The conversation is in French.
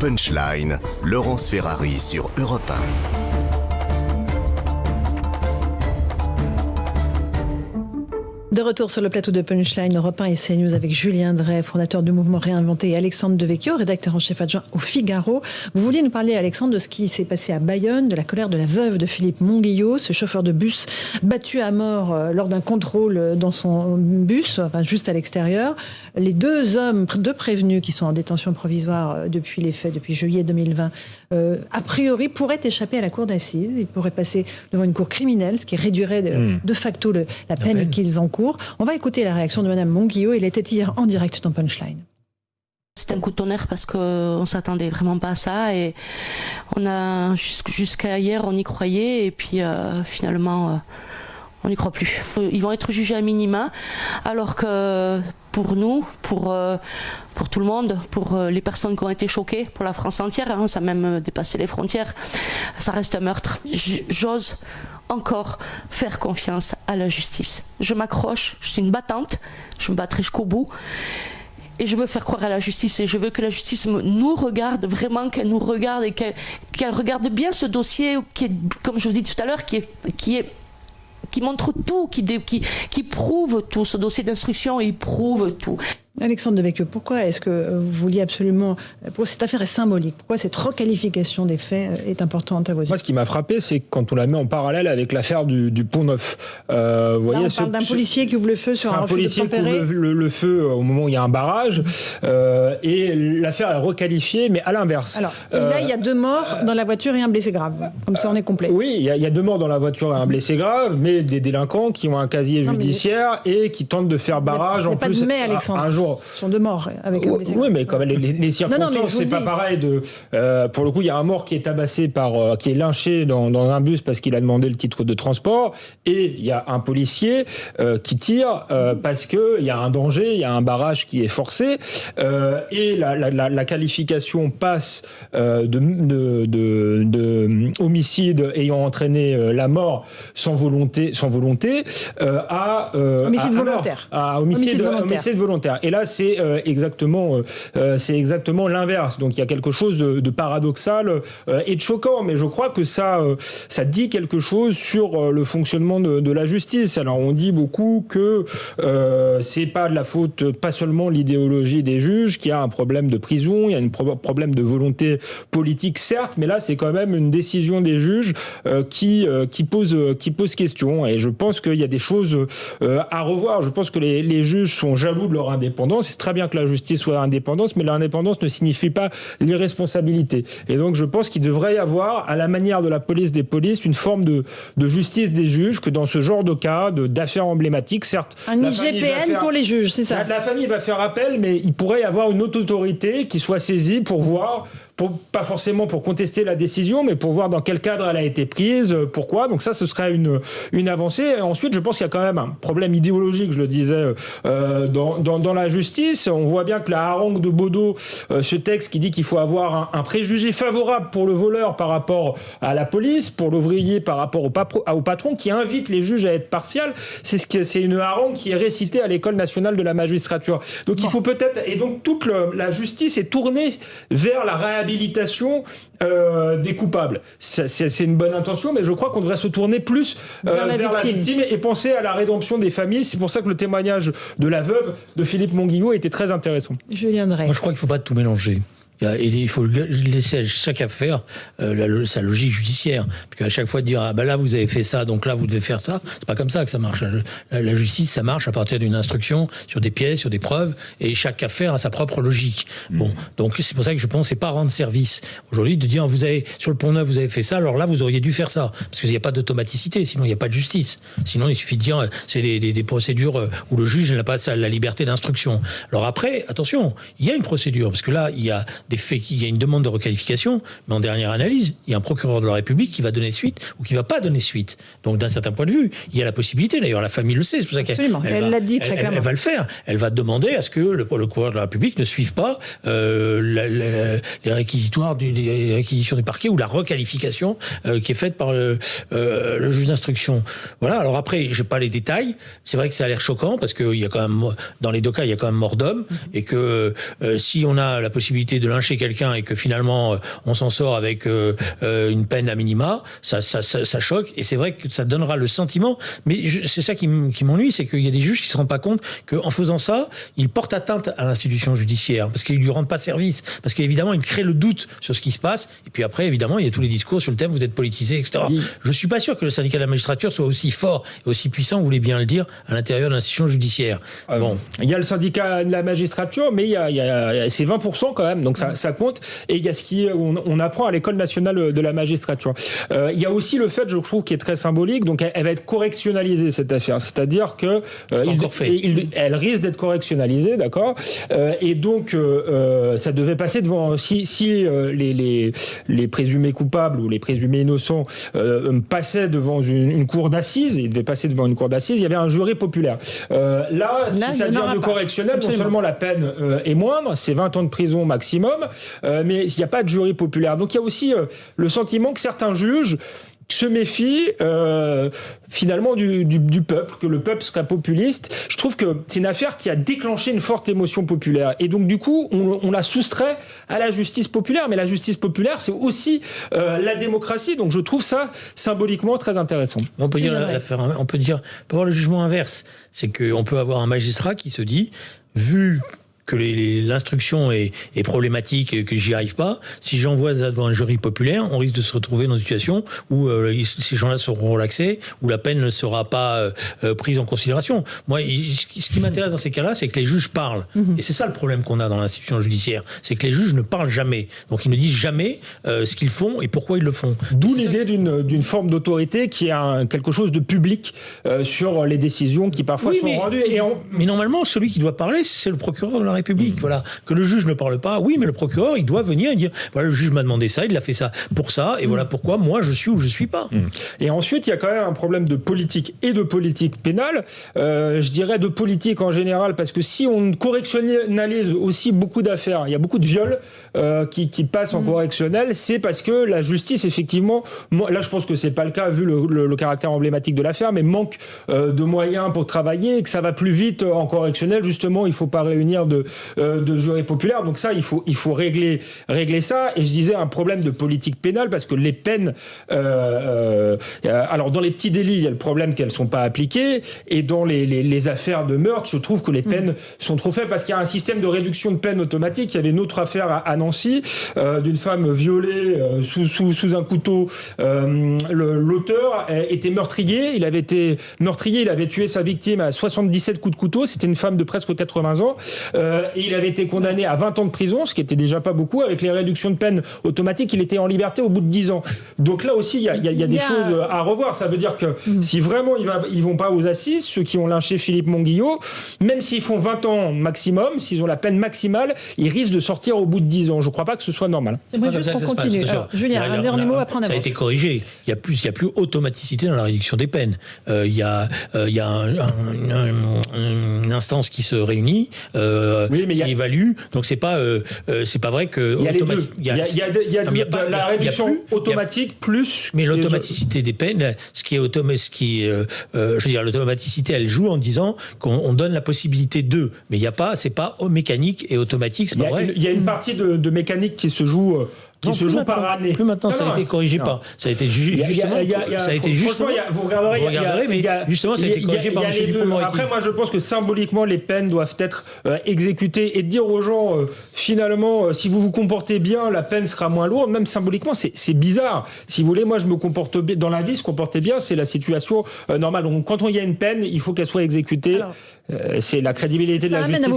Punchline, Laurence Ferrari sur Europe 1. De retour sur le plateau de Punchline, Europe 1 et CNews avec Julien Drey, fondateur du mouvement Réinventé, et Alexandre Devecchio, rédacteur en chef adjoint au Figaro. Vous vouliez nous parler, Alexandre, de ce qui s'est passé à Bayonne, de la colère de la veuve de Philippe Monguillot, ce chauffeur de bus battu à mort lors d'un contrôle dans son bus, enfin juste à l'extérieur. Les deux prévenus qui sont en détention provisoire depuis les faits, depuis juillet 2020, a priori pourraient échapper à la cour d'assises. Ils pourraient passer devant une cour criminelle, ce qui réduirait de facto la peine qu'ils encourent. On va écouter la réaction de Madame Monguillot. Elle était hier en direct dans Punchline. C'était un coup de tonnerre parce qu'on s'attendait vraiment pas à ça et on a jusqu'à hier on y croyait et puis finalement on n'y croit plus. Ils vont être jugés à minima alors que pour nous, pour tout le monde, pour les personnes qui ont été choquées, pour la France entière, ça a même dépassé les frontières, ça reste un meurtre. J'ose encore faire confiance à la justice. Je m'accroche, je suis une battante, je me battrai jusqu'au bout. Et je veux faire croire à la justice et je veux que la justice nous regarde, vraiment qu'elle nous regarde et qu'elle regarde bien ce dossier qui est, comme je vous dis tout à l'heure, qui montre tout, qui prouve tout. Ce dossier d'instruction, il prouve tout. Alexandre Devecchio, pourquoi est-ce que vous vouliez absolument... Pourquoi cette affaire est symbolique? Pourquoi cette requalification des faits est importante à vos yeux? Moi, ce qui m'a frappé, c'est quand on la met en parallèle avec l'affaire du Pont-Neuf. On parle d'un policier qui ouvre le feu sur un refus de tempérer. C'est un policier qui ouvre le feu au moment où il y a un barrage. Et l'affaire est requalifiée, mais à l'inverse. Alors, là, il y a 2 morts dans la voiture et un blessé grave. Comme ça, on est complet. Oui, il y a 2 morts dans la voiture et un blessé grave, mais des délinquants qui ont un casier judiciaire et qui tentent de faire barrage en plus. Pas de mai, Alexandre. Un jour. Ce sont 2 morts avec un blessé grave. Oui, mais comme les circonstances, c'est pas pareil. Pour le coup, il y a un mort qui est tabassé qui est lynché dans un bus parce qu'il a demandé le titre de transport, et il y a un policier qui tire parce que il y a un danger, il y a un barrage qui est forcé, et la qualification passe de homicide ayant entraîné la mort sans volonté à homicide volontaire. À homicide volontaire. Et là, c'est exactement l'inverse. Donc il y a quelque chose de paradoxal et de choquant, mais je crois que ça dit quelque chose sur le fonctionnement de la justice. Alors on dit beaucoup que c'est pas de la faute, pas seulement l'idéologie des juges, qu'il y a un problème de prison, il y a un problème de volonté politique, certes, mais là c'est quand même une décision des juges qui pose question. Et je pense qu'il y a des choses à revoir. Je pense que les juges sont jaloux de leur indépendance. C'est très bien que la justice soit indépendante, mais l'indépendance ne signifie pas l'irresponsabilité. Et donc je pense qu'il devrait y avoir, à la manière de la police des polices, une forme de justice des juges, que dans ce genre de cas, d'affaires emblématiques, certes... Un IGPN pour les juges, c'est ça. La famille va faire appel, mais il pourrait y avoir une autre autorité qui soit saisie pour voir... pas forcément pour contester la décision, mais pour voir dans quel cadre elle a été prise, pourquoi. Donc ça, ce serait une avancée. Et ensuite, je pense qu'il y a quand même un problème idéologique, je le disais, dans la justice. On voit bien que la harangue de Baudot, ce texte qui dit qu'il faut avoir un préjugé favorable pour le voleur par rapport à la police, pour l'ouvrier par rapport au patron, qui invite les juges à être partials, c'est une harangue qui est récitée à l'École nationale de la magistrature. Donc il faut peut-être... Et donc toute la justice est tournée vers la réhabilitation des coupables. C'est une bonne intention, mais je crois qu'on devrait se tourner plus vers la victime et penser à la rédemption des familles. C'est pour ça que le témoignage de la veuve de Philippe Monguillot était très intéressant. Julien Drey. Moi, je crois qu'il ne faut pas tout mélanger. Il faut laisser à chaque affaire sa logique judiciaire. Parce qu'à chaque fois, dire « Ah ben là, vous avez fait ça, donc là, vous devez faire ça », c'est pas comme ça que ça marche. La justice, ça marche à partir d'une instruction sur des pièces, sur des preuves, et chaque affaire a sa propre logique. Bon, donc c'est pour ça que je pense que c'est pas rendre service aujourd'hui de dire « Vous avez sur le Pont-Neuf, vous avez fait ça, alors là, vous auriez dû faire ça ». Parce qu'il n'y a pas d'automaticité, sinon il n'y a pas de justice. Sinon, il suffit de dire c'est des procédures où le juge n'a pas la liberté d'instruction. Alors après, attention, il y a une procédure, parce que là, il y a des faits, il y a une demande de requalification, mais en dernière analyse, il y a un procureur de la République qui va donner suite ou qui va pas donner suite. Donc d'un certain point de vue, il y a la possibilité, d'ailleurs la famille le sait, c'est pour ça elle l'a dit très clairement. Elle va le faire. Elle va demander à ce que le procureur de la République ne suive pas les réquisitoires les réquisitions du parquet ou la requalification qui est faite par le juge d'instruction. Voilà. Alors après, j'ai pas les détails. C'est vrai que ça a l'air choquant parce que il y a quand même, dans les 2 cas, il y a quand même mort d'homme et que si on a la possibilité de lyncher quelqu'un et que finalement on s'en sort avec une peine à minima, ça choque. Et c'est vrai que ça donnera le sentiment. Mais c'est ça qui m'ennuie, c'est qu'il y a des juges qui se rendent pas compte qu'en faisant ça, ils portent atteinte à l'institution judiciaire parce qu'ils lui rendent pas service, parce qu'évidemment ils créent le doute sur ce qui se passe. Et puis après, évidemment, il y a tous les discours sur le thème vous êtes politisé, etc. Oui. Je suis pas sûr que le syndicat de la magistrature soit aussi fort et aussi puissant, vous voulez bien le dire, à l'intérieur de l'institution judiciaire. Bon, il y a le syndicat de la magistrature, mais c'est 20% quand même, donc ça compte. Et il y a ce on apprend à l'école nationale de la magistrature. Il y a aussi le fait, je trouve, qui est très symbolique. Donc elle va être correctionnalisée cette affaire, c'est-à-dire que elle risque d'être correctionnalisée, d'accord. Et donc ça devait passer devant si les présumés coupables ou les présumés innocents passaient devant une cour d'assises, ils devaient passer devant une cour d'assises. Il y avait un jury populaire. Là, si ça devient du correctionnel, non seulement la peine est moindre, c'est 20 ans de prison maximum, mais il n'y a pas de jury populaire. Donc il y a aussi le sentiment que certains juges se méfient finalement du peuple, que le peuple serait populiste. Je trouve que c'est une affaire qui a déclenché une forte émotion populaire. Et donc du coup, on la soustrait à la justice populaire. Mais la justice populaire, c'est aussi la démocratie. Donc je trouve ça symboliquement très intéressant. On peut avoir le jugement inverse. C'est qu'on peut avoir un magistrat qui se dit, vu que l'instruction est problématique et que j'y arrive pas, si j'envoie ça devant un jury populaire, on risque de se retrouver dans une situation où ces gens-là seront relaxés, où la peine ne sera pas prise en considération. Moi, ce qui m'intéresse dans ces cas-là, c'est que les juges parlent. Et c'est ça le problème qu'on a dans l'institution judiciaire, c'est que les juges ne parlent jamais. Donc ils ne disent jamais ce qu'ils font et pourquoi ils le font. D'où l'idée d'une forme d'autorité qui est quelque chose de public sur les décisions qui parfois sont rendues. Mais normalement, celui qui doit parler, c'est le procureur de la République. Voilà. Que le juge ne parle pas, oui, mais le procureur, il doit venir et dire, voilà, le juge m'a demandé ça, il a fait ça pour ça, et voilà pourquoi moi je suis ou je suis pas. Et ensuite, il y a quand même un problème de politique et de politique pénale. Je dirais de politique en général, parce que si on correctionnalise aussi beaucoup d'affaires, il y a beaucoup de viols qui passent en correctionnel, c'est parce que la justice, effectivement, là je pense que c'est pas le cas vu le caractère emblématique de l'affaire, mais manque de moyens pour travailler et que ça va plus vite en correctionnel. Justement, il faut pas réunir de jury populaire. Donc ça, il faut régler ça. Et je disais un problème de politique pénale parce que les peines... alors, dans les petits délits, il y a le problème qu'elles ne sont pas appliquées. Et dans les affaires de meurtre, je trouve que les peines sont trop faibles parce qu'il y a un système de réduction de peine automatique. Il y avait une autre affaire à Nancy d'une femme violée sous un couteau. L'auteur était meurtrier. Il avait été meurtrier. Il avait tué sa victime à 77 coups de couteau. C'était une femme de presque 80 ans. Et il avait été condamné à 20 ans de prison, ce qui était déjà pas beaucoup. Avec les réductions de peine automatiques, il était en liberté au bout de 10 ans. Donc là aussi, il y a des choses à revoir. Ça veut dire que si vraiment ils vont pas aux assises, ceux qui ont lynché Philippe Monguillot, même s'ils font 20 ans maximum, s'ils ont la peine maximale, ils risquent de sortir au bout de 10 ans. Je crois pas que ce soit normal. Moi, juste pour continuer. Julien, un dernier mot après on avance. Ça a été corrigé. Il y a plus automaticité dans la réduction des peines. Il y a une instance qui se réunit, qui évalue. Donc c'est pas vrai que il y a les deux. Il y a la réduction automatique plus. Mais l'automaticité des peines, l'automaticité, elle joue en disant qu'on donne la possibilité de. Mais c'est pas mécanique et automatique, c'est pas vrai. Il y a une partie de mécanique qui se joue. Par année. Plus maintenant, ça a été corrigé par. Ça a été justement. Vous regarderez, mais justement, ça a été corrigé par M. Dupond-Moretti. Après, moi, je pense que symboliquement, les peines doivent être exécutées et dire aux gens, finalement, si vous vous comportez bien, la peine sera moins lourde. Même symboliquement, c'est bizarre. Si vous voulez, moi, je me comporte bien. Dans la vie, se comporter bien, c'est la situation normale. Donc, quand il y a une peine, il faut qu'elle soit exécutée. C'est la crédibilité de la justice.